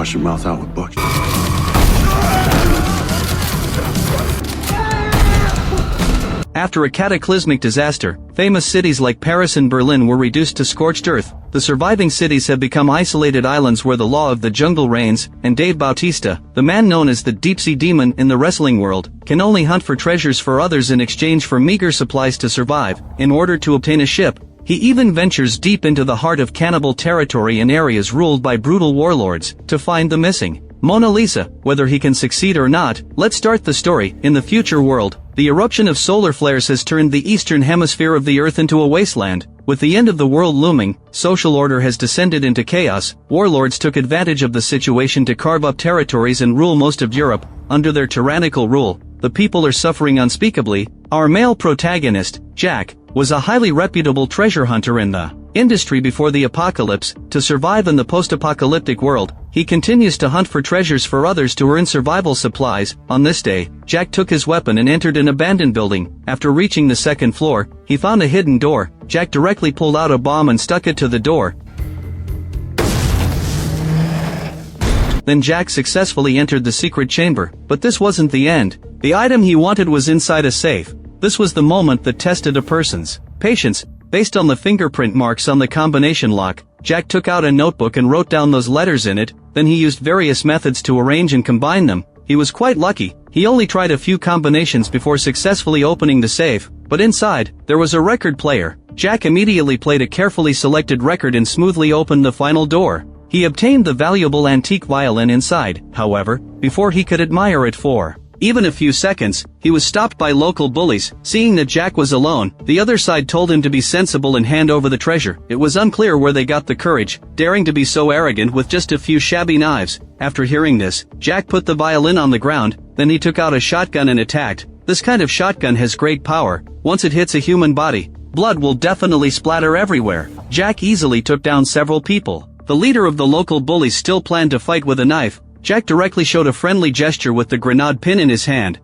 Wash your mouth out with buckets. After a cataclysmic disaster, famous cities like Paris and Berlin were reduced to scorched earth. The surviving cities have become isolated islands where the law of the jungle reigns, and Dave Bautista, the man known as the deep-sea demon in the wrestling world, can only hunt for treasures for others in exchange for meager supplies to survive. In order to obtain a ship, he even ventures deep into the heart of cannibal territory in areas ruled by brutal warlords, to find the missing Mona Lisa. Whether he can succeed or not, let's start the story. In the future world, the eruption of solar flares has turned the eastern hemisphere of the Earth into a wasteland. With the end of the world looming, social order has descended into chaos. Warlords took advantage of the situation to carve up territories and rule most of Europe. Under their tyrannical rule, the people are suffering unspeakably. Our male protagonist, Jack, was a highly reputable treasure hunter in the industry before the apocalypse. To survive in the post-apocalyptic world, he continues to hunt for treasures for others to earn survival supplies. On this day, Jack took his weapon and entered an abandoned building. After reaching the second floor, he found a hidden door. Jack directly pulled out a bomb and stuck it to the door. Then Jack successfully entered the secret chamber. But this wasn't the end. The item he wanted was inside a safe. This was the moment that tested a person's patience. Based on the fingerprint marks on the combination lock, Jack took out a notebook and wrote down those letters in it. Then he used various methods to arrange and combine them. He was quite lucky. He only tried a few combinations before successfully opening the safe, but inside, there was a record player. Jack immediately played a carefully selected record and smoothly opened the final door. He obtained the valuable antique violin inside, however, before he could admire it for even a few seconds, he was stopped by local bullies. Seeing that Jack was alone, the other side told him to be sensible and hand over the treasure. It was unclear where they got the courage, daring to be so arrogant with just a few shabby knives. After hearing this, Jack put the violin on the ground, then he took out a shotgun and attacked. This kind of shotgun has great power. Once it hits a human body, blood will definitely splatter everywhere. Jack easily took down several people. The leader of the local bullies still planned to fight with a knife. Jack directly showed a friendly gesture with the grenade pin in his hand.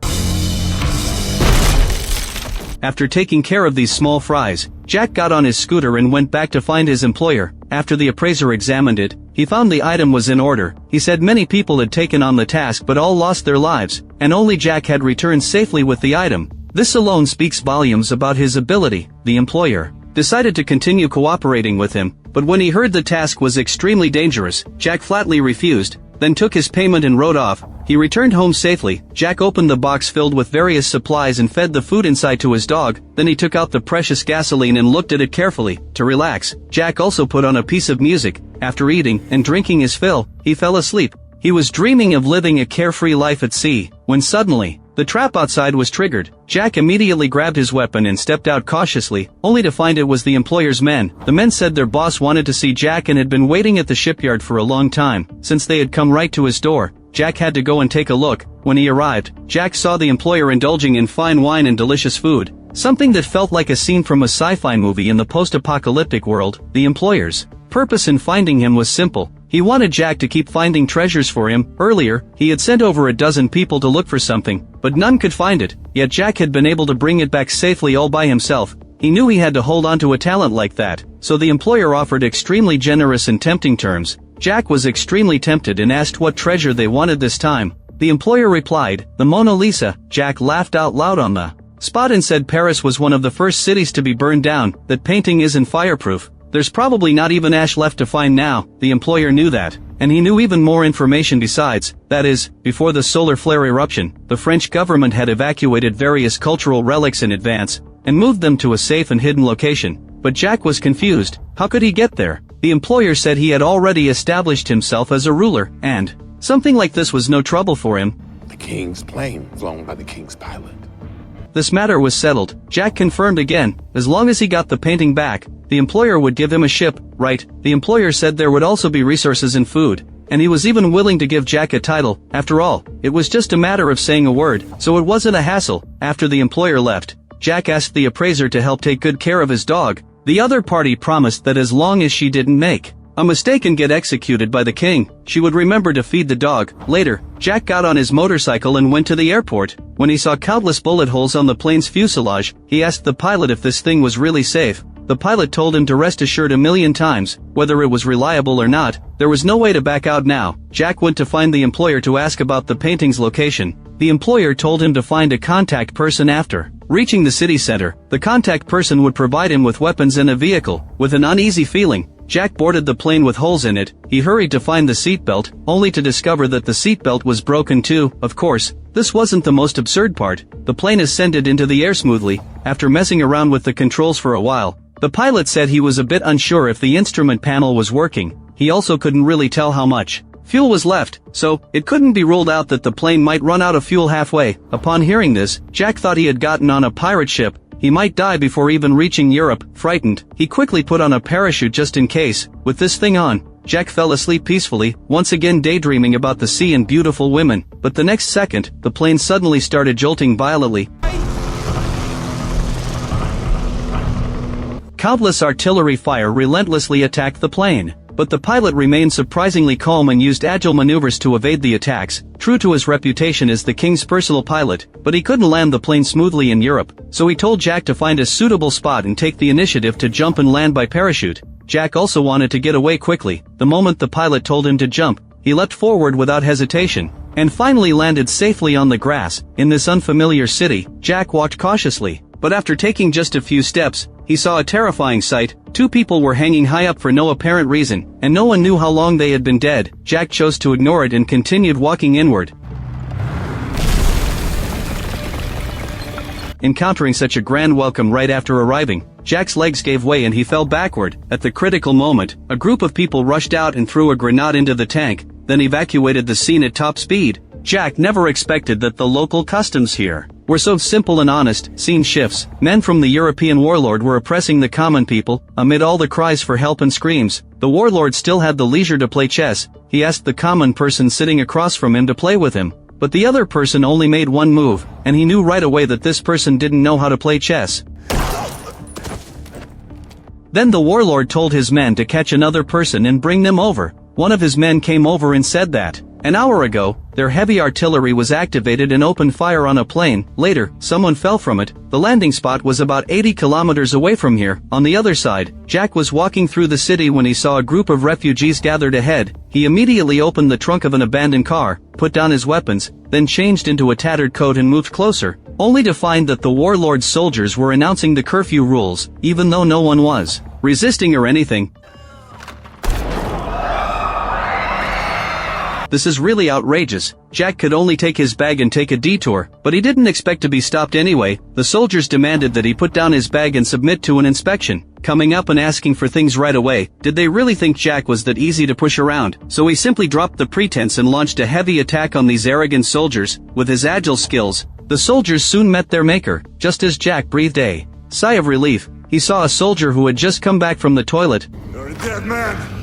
After taking care of these small fries, Jack got on his scooter and went back to find his employer. After the appraiser examined it, he found the item was in order. He said many people had taken on the task but all lost their lives, and only Jack had returned safely with the item. This alone speaks volumes about his ability. The employer decided to continue cooperating with him, but when he heard the task was extremely dangerous, Jack flatly refused, then took his payment and rode off. He returned home safely. Jack opened the box filled with various supplies and fed the food inside to his dog. Then he took out the precious gasoline and looked at it carefully. To relax, Jack also put on a piece of music. After eating and drinking his fill, he fell asleep. He was dreaming of living a carefree life at sea, when suddenly, the trap outside was triggered. Jack immediately grabbed his weapon and stepped out cautiously, only to find it was the employer's men. The men said their boss wanted to see Jack and had been waiting at the shipyard for a long time. Since they had come right to his door, Jack had to go and take a look. When he arrived, Jack saw the employer indulging in fine wine and delicious food, something that felt like a scene from a sci-fi movie in the post-apocalyptic world. The employer's purpose in finding him was simple. He wanted Jack to keep finding treasures for him. Earlier, he had sent over a dozen people to look for something, but none could find it. Yet Jack had been able to bring it back safely all by himself. He knew he had to hold on to a talent like that, so the employer offered extremely generous and tempting terms. Jack was extremely tempted and asked what treasure they wanted this time. The employer replied, "The Mona Lisa." Jack laughed out loud on the spot and said Paris was one of the first cities to be burned down, that painting isn't fireproof. There's probably not even ash left to find now. The employer knew that, and he knew even more information besides. That is, before the solar flare eruption, the French government had evacuated various cultural relics in advance, and moved them to a safe and hidden location. But Jack was confused. How could he get there? The employer said he had already established himself as a ruler, and something like this was no trouble for him. The king's plane, flown by the king's pilot. This matter was settled. Jack confirmed again, as long as he got the painting back, the employer would give him a ship. Right, the employer said there would also be resources and food, and he was even willing to give Jack a title. After all, it was just a matter of saying a word, so it wasn't a hassle. After the employer left, Jack asked the appraiser to help take good care of his dog. The other party promised that as long as she didn't make a mistake and get executed by the king, she would remember to feed the dog. Later, Jack got on his motorcycle and went to the airport. When he saw countless bullet holes on the plane's fuselage, he asked the pilot if this thing was really safe. The pilot told him to rest assured 1,000,000 times, whether it was reliable or not, there was no way to back out now. Jack went to find the employer to ask about the painting's location. The employer told him to find a contact person after reaching the city center. The contact person would provide him with weapons and a vehicle. With an uneasy feeling, Jack boarded the plane with holes in it. He hurried to find the seatbelt, only to discover that the seatbelt was broken too. Of course, this wasn't the most absurd part. The plane ascended into the air smoothly. After messing around with the controls for a while, the pilot said he was a bit unsure if the instrument panel was working. He also couldn't really tell how much fuel was left, so it couldn't be ruled out that the plane might run out of fuel halfway. Upon hearing this, Jack thought he had gotten on a pirate ship. He might die before even reaching Europe. Frightened, he quickly put on a parachute just in case. With this thing on, Jack fell asleep peacefully, once again daydreaming about the sea and beautiful women. But the next second, the plane suddenly started jolting violently. Countless artillery fire relentlessly attacked the plane. But the pilot remained surprisingly calm and used agile maneuvers to evade the attacks, true to his reputation as the king's personal pilot. But he couldn't land the plane smoothly in Europe, so he told Jack to find a suitable spot and take the initiative to jump and land by parachute. Jack also wanted to get away quickly. The moment the pilot told him to jump, he leapt forward without hesitation, and finally landed safely on the grass. In this unfamiliar city, Jack walked cautiously, but after taking just a few steps, he saw a terrifying sight. Two people were hanging high up for no apparent reason, and no one knew how long they had been dead. Jack chose to ignore it and continued walking inward. Encountering such a grand welcome right after arriving, Jack's legs gave way and he fell backward. At the critical moment, a group of people rushed out and threw a grenade into the tank, then evacuated the scene at top speed. Jack never expected that the local customs here were so simple and honest. Scene shifts. Men from the European warlord were oppressing the common people. Amid all the cries for help and screams, the warlord still had the leisure to play chess. He asked the common person sitting across from him to play with him. But the other person only made one move, and he knew right away that this person didn't know how to play chess. Then the warlord told his men to catch another person and bring them over. One of his men came over and said that an hour ago, their heavy artillery was activated and opened fire on a plane. Later, someone fell from it. The landing spot was about 80 kilometers away from here. On the other side, Jack was walking through the city when he saw a group of refugees gathered ahead. He immediately opened the trunk of an abandoned car, put down his weapons, then changed into a tattered coat and moved closer, only to find that the warlord's soldiers were announcing the curfew rules, even though no one was resisting or anything. This is really outrageous. Jack could only take his bag and take a detour, but he didn't expect to be stopped anyway. The soldiers demanded that he put down his bag and submit to an inspection, coming up and asking for things right away. Did they really think Jack was that easy to push around? So he simply dropped the pretense and launched a heavy attack on these arrogant soldiers. With his agile skills, the soldiers soon met their maker. Just as Jack breathed a sigh of relief, he saw a soldier who had just come back from the toilet. You're a dead man.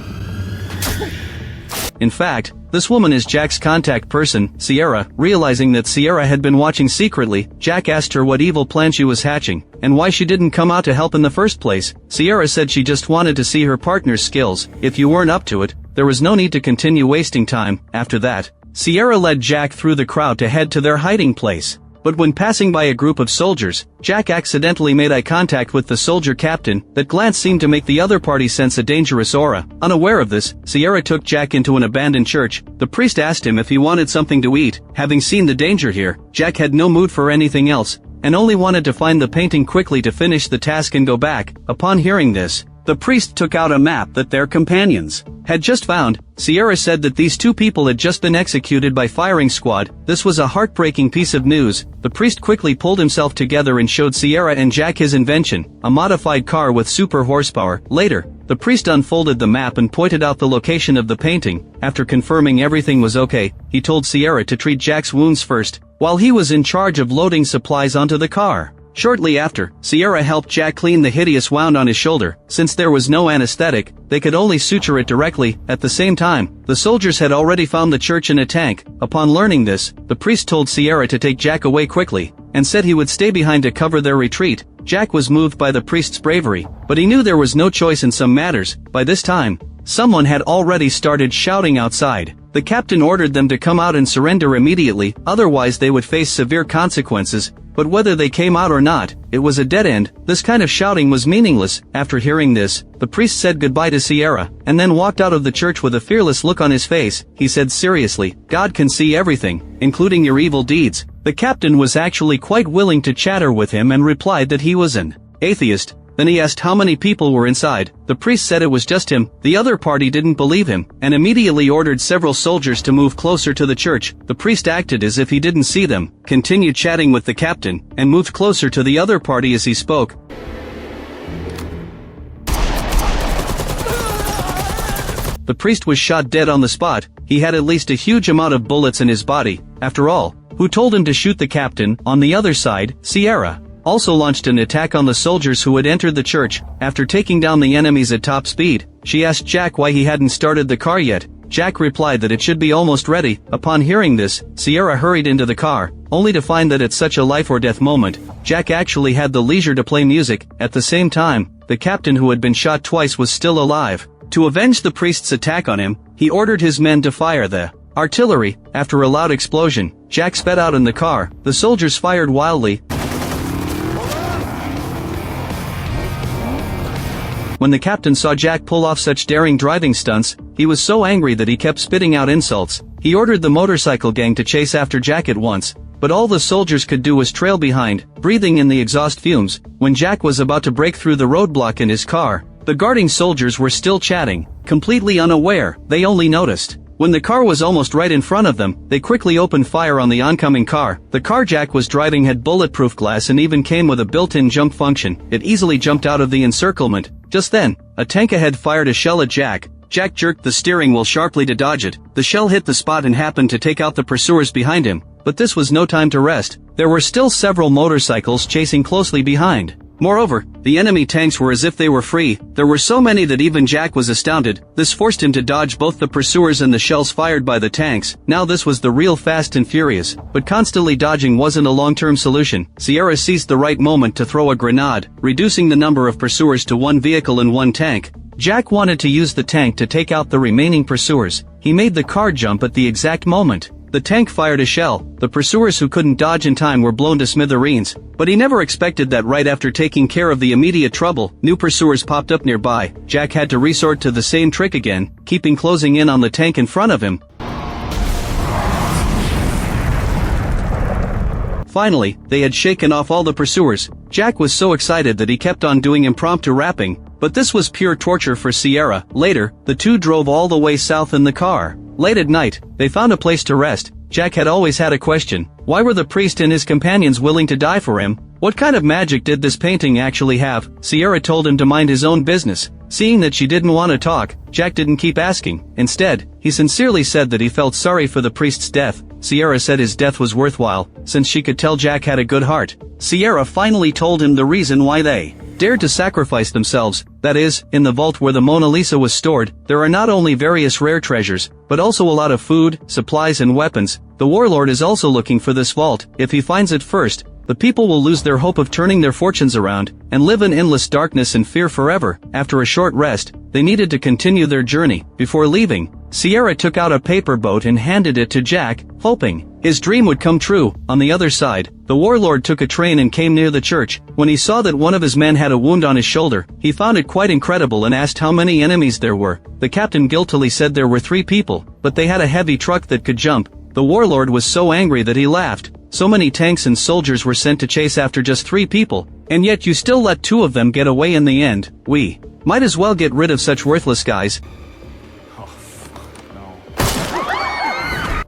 In fact, this woman is Jack's contact person, Sierra. Realizing that Sierra had been watching secretly, Jack asked her what evil plan she was hatching, and why she didn't come out to help in the first place. Sierra said she just wanted to see her partner's skills. If you weren't up to it, there was no need to continue wasting time. After that, Sierra led Jack through the crowd to head to their hiding place. But when passing by a group of soldiers, Jack accidentally made eye contact with the soldier captain. That glance seemed to make the other party sense a dangerous aura. Unaware of this, Sierra took Jack into an abandoned church. The priest asked him if he wanted something to eat. Having seen the danger here, Jack had no mood for anything else, and only wanted to find the painting quickly to finish the task and go back. Upon hearing this, the priest took out a map that their companions had just found. Sierra said that these two people had just been executed by firing squad. This was a heartbreaking piece of news. The priest quickly pulled himself together and showed Sierra and Jack his invention, a modified car with super horsepower. Later, the priest unfolded the map and pointed out the location of the painting. After confirming everything was okay, he told Sierra to treat Jack's wounds first, while he was in charge of loading supplies onto the car. Shortly after, Sierra helped Jack clean the hideous wound on his shoulder. Since there was no anesthetic, they could only suture it directly. At the same time, the soldiers had already found the church in a tank. Upon learning this, the priest told Sierra to take Jack away quickly, and said he would stay behind to cover their retreat. Jack was moved by the priest's bravery, but he knew there was no choice in some matters. By this time, someone had already started shouting outside. The captain ordered them to come out and surrender immediately, otherwise they would face severe consequences. but whether they came out or not, it was a dead end. This kind of shouting was meaningless. After hearing this, the priest said goodbye to Sierra, and then walked out of the church with a fearless look on his face. He said seriously, "God can see everything, including your evil deeds." The captain was actually quite willing to chatter with him and replied that he was an atheist. Then he asked how many people were inside. The priest said it was just him. The other party didn't believe him, and immediately ordered several soldiers to move closer to the church. The priest acted as if he didn't see them, continued chatting with the captain, and moved closer to the other party as he spoke. The priest was shot dead on the spot. He had at least a huge amount of bullets in his body. After all, who told him to shoot the captain? On the other side, Sierra also launched an attack on the soldiers who had entered the church. After taking down the enemies at top speed, she asked Jack why he hadn't started the car yet. Jack replied that it should be almost ready. Upon hearing this, Sierra hurried into the car, only to find that at such a life or death moment, Jack actually had the leisure to play music. At the same time, the captain who had been shot twice was still alive. To avenge the priest's attack on him, he ordered his men to fire the artillery. After a loud explosion, Jack sped out in the car. The soldiers fired wildly. When the captain saw Jack pull off such daring driving stunts, he was so angry that he kept spitting out insults. He ordered the motorcycle gang to chase after Jack at once, but all the soldiers could do was trail behind, breathing in the exhaust fumes. When Jack was about to break through the roadblock in his car, the guarding soldiers were still chatting, completely unaware. They only noticed when the car was almost right in front of them, they quickly opened fire on the oncoming car. The car Jack was driving had bulletproof glass and even came with a built-in jump function. It easily jumped out of the encirclement. Just then, a tank ahead fired a shell at Jack. Jack jerked the steering wheel sharply to dodge it. The shell hit the spot and happened to take out the pursuers behind him. But this was no time to rest. There were still several motorcycles chasing closely behind. Moreover, the enemy tanks were as if they were free. There were so many that even Jack was astounded. This forced him to dodge both the pursuers and the shells fired by the tanks. Now this was the real Fast and Furious. But constantly dodging wasn't a long-term solution. Sierra seized the right moment to throw a grenade, reducing the number of pursuers to one vehicle and one tank. Jack wanted to use the tank to take out the remaining pursuers. He made the car jump at the exact moment. The tank fired a shell. The pursuers who couldn't dodge in time were blown to smithereens. But he never expected that right after taking care of the immediate trouble, new pursuers popped up nearby. Jack had to resort to the same trick again, keeping closing in on the tank in front of him. Finally, they had shaken off all the pursuers. Jack was so excited that he kept on doing impromptu rapping. But this was pure torture for Sierra. Later, the two drove all the way south in the car. Late at night, they found a place to rest. Jack had always had a question. Why were the priest and his companions willing to die for him? What kind of magic did this painting actually have? Sierra told him to mind his own business. Seeing that she didn't want to talk, Jack didn't keep asking. Instead, he sincerely said that he felt sorry for the priest's death. Sierra said his death was worthwhile, since she could tell Jack had a good heart. Sierra finally told him the reason why they dared to sacrifice themselves. That is, in the vault where the Mona Lisa was stored, there are not only various rare treasures, but also a lot of food, supplies and weapons. The warlord is also looking for this vault. If he finds it first, the people will lose their hope of turning their fortunes around, and live in endless darkness and fear forever. After a short rest, they needed to continue their journey. Before leaving, Sierra took out a paper boat and handed it to Jack, hoping his dream would come true. On the other side, the warlord took a train and came near the church. When he saw that one of his men had a wound on his shoulder, he found it quite incredible and asked how many enemies there were. The captain guiltily said there were 3 people, but they had a heavy truck that could jump. The warlord was so angry that he laughed. So many tanks and soldiers were sent to chase after just 3 people, and yet you still let 2 of them get away in the end. We might as well get rid of such worthless guys.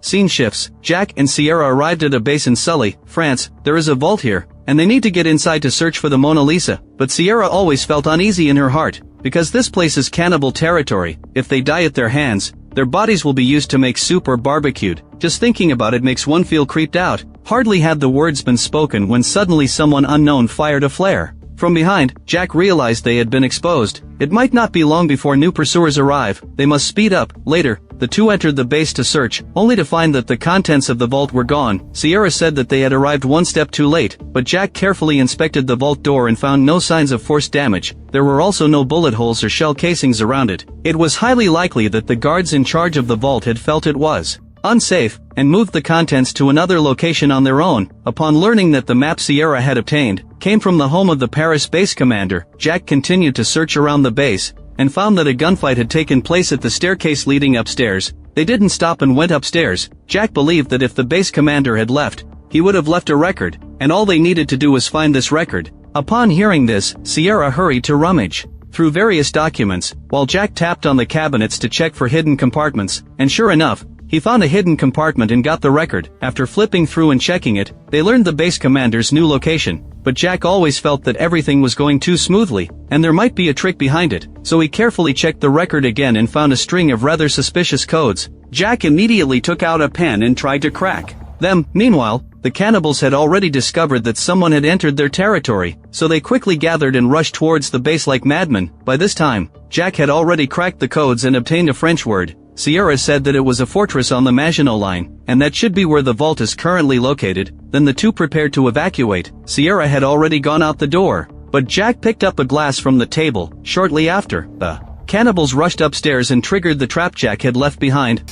Scene shifts. Jack and Sierra arrived at a base in Sully, France. There is a vault here, and they need to get inside to search for the Mona Lisa. But Sierra always felt uneasy in her heart, because this place is cannibal territory. If they die at their hands, their bodies will be used to make soup or barbecued. Just thinking about it makes one feel creeped out. Hardly had the words been spoken when suddenly someone unknown fired a flare. From behind, Jack realized they had been exposed. It might not be long before new pursuers arrive. They must speed up. Later, the two entered the base to search, only to find that the contents of the vault were gone. Sierra said that they had arrived one step too late, but Jack carefully inspected the vault door and found no signs of force damage. There were also no bullet holes or shell casings around it. It was highly likely that the guards in charge of the vault had felt it was unsafe, and moved the contents to another location on their own. Upon learning that the map Sierra had obtained came from the home of the Paris base commander, Jack continued to search around the base, and found that a gunfight had taken place at the staircase leading upstairs. They didn't stop and went upstairs. Jack believed that if the base commander had left, he would have left a record, and all they needed to do was find this record. Upon hearing this, Sierra hurried to rummage through various documents, while Jack tapped on the cabinets to check for hidden compartments, and sure enough, he found a hidden compartment and got the record. After flipping through and checking it, they learned the base commander's new location, but Jack always felt that everything was going too smoothly, and there might be a trick behind it, so he carefully checked the record again and found a string of rather suspicious codes. Jack immediately took out a pen and tried to crack them. Meanwhile, the cannibals had already discovered that someone had entered their territory, so they quickly gathered and rushed towards the base like madmen. By this time, Jack had already cracked the codes and obtained a French word. Sierra said that it was a fortress on the Maginot Line, and that should be where the vault is currently located. Then the two prepared to evacuate. Sierra had already gone out the door, but Jack picked up a glass from the table. Shortly after, the cannibals rushed upstairs and triggered the trap Jack had left behind.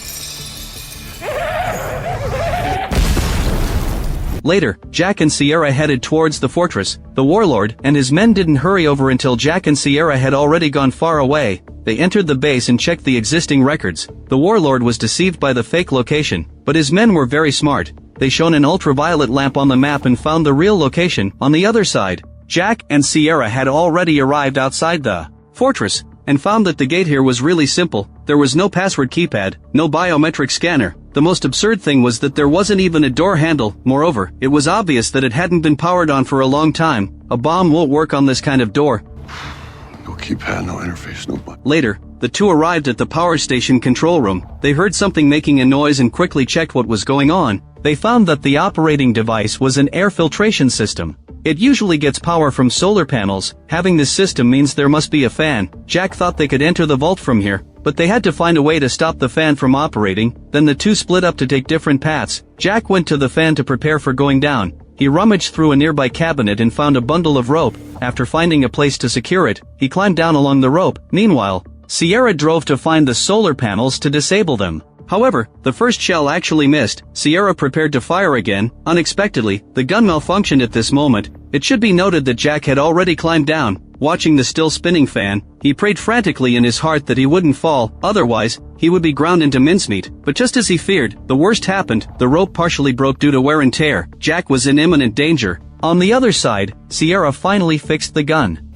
Later, Jack and Sierra headed towards the fortress. The warlord and his men didn't hurry over until Jack and Sierra had already gone far away. They entered the base and checked the existing records. The warlord was deceived by the fake location, but his men were very smart. They shone an ultraviolet lamp on the map and found the real location on the other side. Jack and Sierra had already arrived outside the fortress, and found that the gate here was really simple. There was no password keypad, no biometric scanner. The most absurd thing was that there wasn't even a door handle. Moreover, it was obvious that it hadn't been powered on for a long time. A bomb won't work on this kind of door. No keypad, no interface, no button. Later, the two arrived at the power station control room. They heard something making a noise and quickly checked what was going on. They found that the operating device was an air filtration system. It usually gets power from solar panels. Having this system means there must be a fan. Jack thought they could enter the vault from here, but they had to find a way to stop the fan from operating. Then the two split up to take different paths. Jack went to the fan to prepare for going down. He rummaged through a nearby cabinet and found a bundle of rope. After finding a place to secure it, he climbed down along the rope. Meanwhile, Sierra drove to find the solar panels to disable them. However, the first shell actually missed. Sierra prepared to fire again. Unexpectedly, the gun malfunctioned at this moment. It should be noted that Jack had already climbed down. Watching the still spinning fan, he prayed frantically in his heart that he wouldn't fall, otherwise, he would be ground into mincemeat. But just as he feared, the worst happened. The rope partially broke due to wear and tear. Jack was in imminent danger. On the other side, Sierra finally fixed the gun.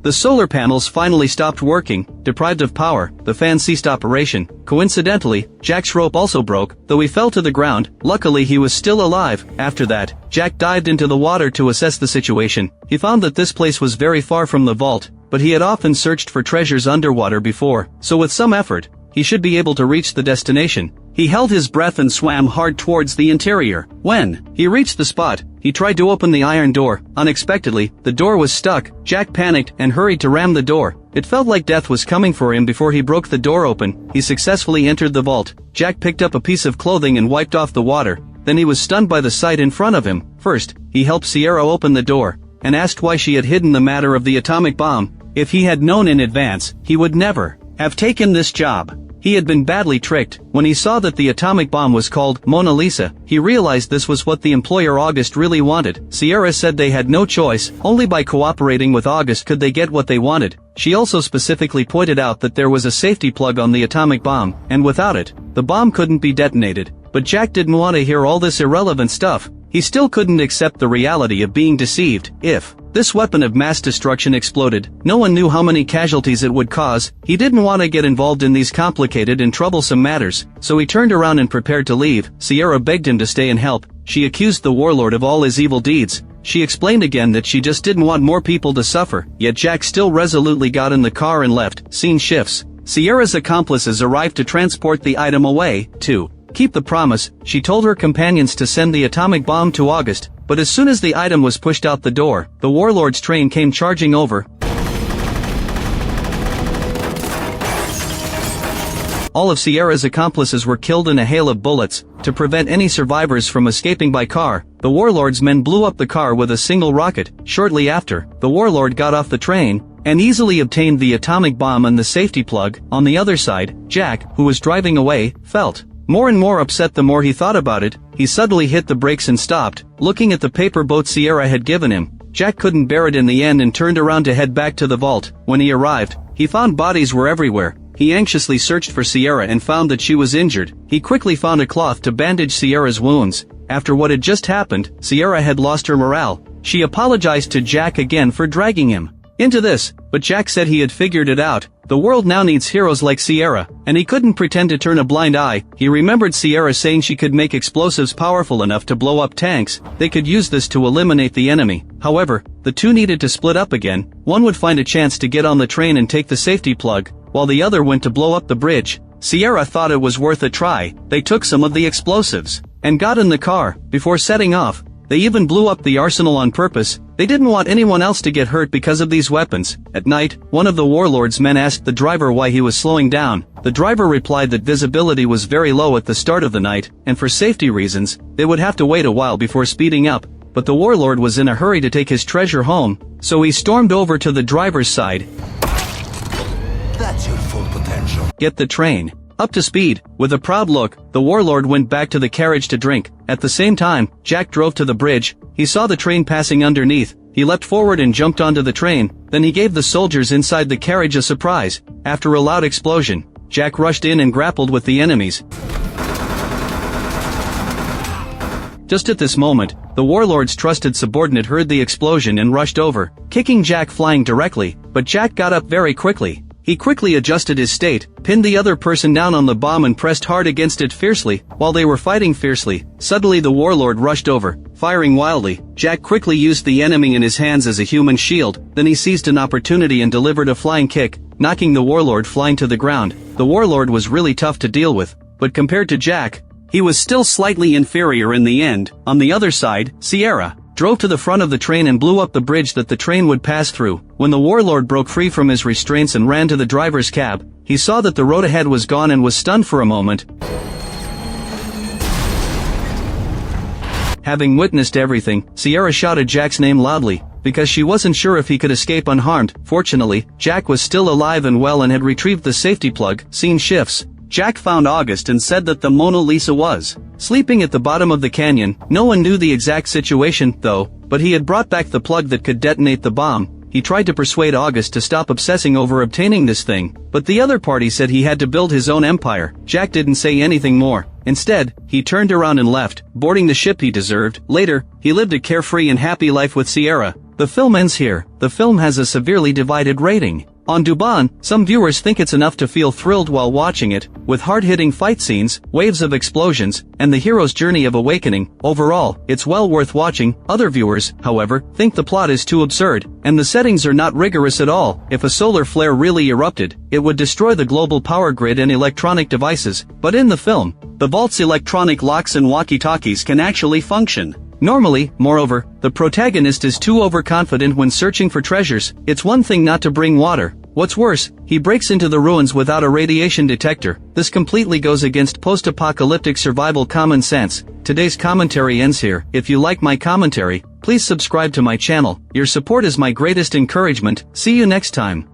The solar panels finally stopped working. Deprived of power, the fan ceased operation. Coincidentally, Jack's rope also broke, though he fell to the ground. Luckily he was still alive. After that, Jack dived into the water to assess the situation. He found that this place was very far from the vault, but he had often searched for treasures underwater before, so with some effort, he should be able to reach the destination. He held his breath and swam hard towards the interior. When he reached the spot, he tried to open the iron door. Unexpectedly, the door was stuck. Jack panicked and hurried to ram the door. It felt like death was coming for him before he broke the door open. He successfully entered the vault. Jack picked up a piece of clothing and wiped off the water. Then he was stunned by the sight in front of him. First, he helped Sierra open the door, and asked why she had hidden the matter of the atomic bomb. If he had known in advance, he would never have taken this job. He had been badly tricked. When he saw that the atomic bomb was called Mona Lisa, he realized this was what the employer August really wanted. Sierra said they had no choice. Only by cooperating with August could they get what they wanted. She also specifically pointed out that there was a safety plug on the atomic bomb, and without it, the bomb couldn't be detonated. But Jack didn't want to hear all this irrelevant stuff. He still couldn't accept the reality of being deceived. If this weapon of mass destruction exploded, no one knew how many casualties it would cause. He didn't want to get involved in these complicated and troublesome matters, so he turned around and prepared to leave. Sierra begged him to stay and help. She accused the warlord of all his evil deeds. She explained again that she just didn't want more people to suffer, yet Jack still resolutely got in the car and left. Scene shifts. Sierra's accomplices arrived to transport the item away. To keep the promise, she told her companions to send the atomic bomb to August, but as soon as the item was pushed out the door, the warlord's train came charging over. All of Sierra's accomplices were killed in a hail of bullets. To prevent any survivors from escaping by car, the warlord's men blew up the car with a single rocket. Shortly after, the warlord got off the train. and easily obtained the atomic bomb and the safety plug. On the other side, Jack, who was driving away, felt more and more upset the more he thought about it. He suddenly hit the brakes and stopped, looking at the paper boat Sierra had given him. Jack couldn't bear it in the end and turned around to head back to the vault. When he arrived, he found bodies were everywhere. He anxiously searched for Sierra and found that she was injured. He quickly found a cloth to bandage Sierra's wounds. After what had just happened, Sierra had lost her morale. She apologized to Jack again for dragging him into this, but Jack said he had figured it out. The world now needs heroes like Sierra, and he couldn't pretend to turn a blind eye. He remembered Sierra saying she could make explosives powerful enough to blow up tanks. They could use this to eliminate the enemy. However, the two needed to split up again. One would find a chance to get on the train and take the safety plug, while the other went to blow up the bridge. Sierra thought it was worth a try. They took some of the explosives and got in the car. Before setting off, they even blew up the arsenal on purpose. They didn't want anyone else to get hurt because of these weapons. At night, one of the warlord's men asked the driver why he was slowing down. The driver replied that visibility was very low at the start of the night, and for safety reasons, they would have to wait a while before speeding up. But the warlord was in a hurry to take his treasure home, so he stormed over to the driver's side. That's your full potential. Get the train up to speed. With a proud look, the warlord went back to the carriage to drink. At the same time, Jack drove to the bridge. He saw the train passing underneath. He leapt forward and jumped onto the train. Then he gave the soldiers inside the carriage a surprise. After a loud explosion, Jack rushed in and grappled with the enemies. Just at this moment, the warlord's trusted subordinate heard the explosion and rushed over, kicking Jack flying directly, but Jack got up very quickly. He quickly adjusted his state, pinned the other person down on the bomb and pressed hard against it fiercely. While they were fighting fiercely, suddenly the warlord rushed over, firing wildly. Jack quickly used the enemy in his hands as a human shield. Then he seized an opportunity and delivered a flying kick, knocking the warlord flying to the ground. The warlord was really tough to deal with, but compared to Jack, he was still slightly inferior in the end. On the other side, Sierra drove to the front of the train and blew up the bridge that the train would pass through. When the warlord broke free from his restraints and ran to the driver's cab, he saw that the road ahead was gone and was stunned for a moment. Having witnessed everything, Sierra shouted Jack's name loudly, because she wasn't sure if he could escape unharmed. Fortunately, Jack was still alive and well and had retrieved the safety plug. Scene shifts. Jack found August and said that the Mona Lisa was sleeping at the bottom of the canyon. No one knew the exact situation, though, but he had brought back the plug that could detonate the bomb. He tried to persuade August to stop obsessing over obtaining this thing, but the other party said he had to build his own empire. Jack didn't say anything more. Instead, he turned around and left, boarding the ship he deserved. Later, he lived a carefree and happy life with Sierra. The film ends here. The film has a severely divided rating. On Dubon, some viewers think it's enough to feel thrilled while watching it, with hard-hitting fight scenes, waves of explosions, and the hero's journey of awakening. Overall, it's well worth watching. Other viewers, however, think the plot is too absurd, and the settings are not rigorous at all. If a solar flare really erupted, it would destroy the global power grid and electronic devices. But in the film, the vault's electronic locks and walkie-talkies can actually function normally. Moreover, the protagonist is too overconfident when searching for treasures. It's one thing not to bring water. What's worse, he breaks into the ruins without a radiation detector. This completely goes against post-apocalyptic survival common sense. Today's commentary ends here. If you like my commentary, please subscribe to my channel. Your support is my greatest encouragement. See you next time.